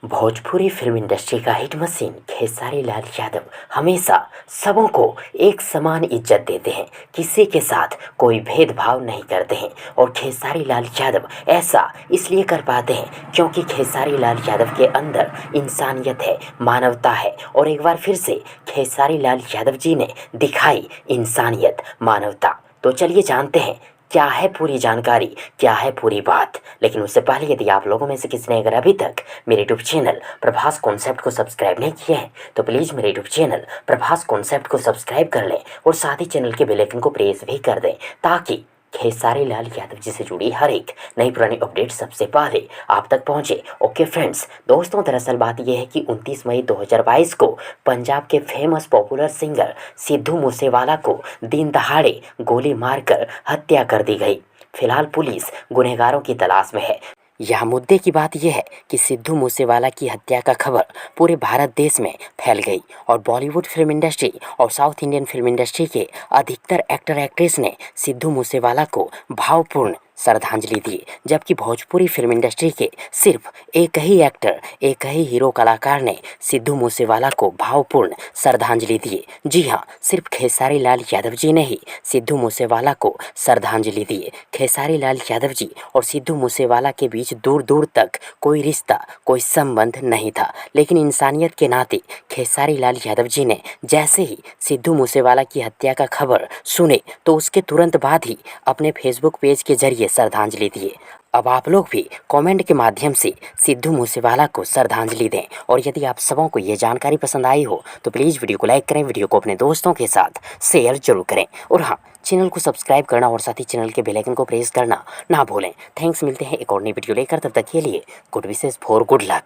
Bhojpuri film industry का hit machine Khesari Lal Yadav हमेशा सबों को एक समान इज्जत देते हैं, किसी के साथ कोई भेदभाव नहीं करते हैं। और खेसारी लाल यादव ऐसा इसलिए कर पाते हैं क्योंकि खेसारी लाल यादव के अंदर इंसानियत है, मानवता है। और एक बार फिर से खेसारी लाल यादव जी ने दिखाई इंसानियत, मानवता। तो चलिए जानते हैं क्या है पूरी जानकारी, क्या है पूरी बात। लेकिन उससे पहले यदि आप लोगों में से किसी ने अगर अभी तक मेरे यूट्यूब चैनल प्रभास कॉन्सेप्ट को सब्सक्राइब नहीं किया है तो प्लीज़ मेरे यूट्यूब चैनल प्रभास कॉन्सेप्ट को सब्सक्राइब कर लें और साथ ही चैनल के बेल आइकन को प्रेस भी कर दें ताकि खेसारी लाल यादव जी से जुड़ी हर एक नई पुरानी अपडेट सबसे पहले आप तक पहुंचे। ओके फ्रेंड्स, दोस्तों दरअसल बात यह है कि 29 मई 2022 को पंजाब के famous popular singer Sidhu Moosewala को दिन दहाड़े गोली मारकर हत्या कर दी गई। फिलहाल पुलिस गुनहगारों की तलाश में है। यहाँ मुद्दे की बात यह है कि सिद्धू मूसेवाला की हत्या का खबर पूरे भारत देश में फैल गई और बॉलीवुड फिल्म इंडस्ट्री और साउथ इंडियन फिल्म इंडस्ट्री के अधिकतर एक्टर एक्ट्रेस ने सिद्धू मूसेवाला को भावपूर्ण श्रद्धांजलि दी, जबकि भोजपुरी फिल्म इंडस्ट्री के सिर्फ एक ही एक्टर, एक ही हीरो कलाकार ने सिद्धू मूसेवाला को भावपूर्ण श्रद्धांजलि दी। जी हाँ, सिर्फ खेसारी लाल यादव जी ने ही सिद्धू मूसेवाला को श्रद्धांजलि दी। खेसारी लाल यादव जी और सिद्धू मूसेवाला के बीच दूर दूर तक कोई रिश्ता, कोई संबंध नहीं था, लेकिन इंसानियत के नाते खेसारी लाल यादव जी ने जैसे ही सिद्धू मूसेवाला की हत्या का खबर सुने तो उसके तुरंत बाद ही अपने फेसबुक पेज के जरिए श्रद्धांजलि दिए। अब आप लोग भी कमेंट के माध्यम से सिद्धू मूसेवाला को श्रद्धांजलि दें। और यदि आप सबों को ये जानकारी पसंद आई हो तो प्लीज़ वीडियो को लाइक करें, वीडियो को अपने दोस्तों के साथ शेयर जरूर करें और हाँ, चैनल को सब्सक्राइब करना और साथ ही चैनल के बेल आइकन को प्रेस करना ना भूलें। थैंक्स, मिलते हैं एक और नई वीडियो लेकर, तब तक के लिए good wishes for good luck.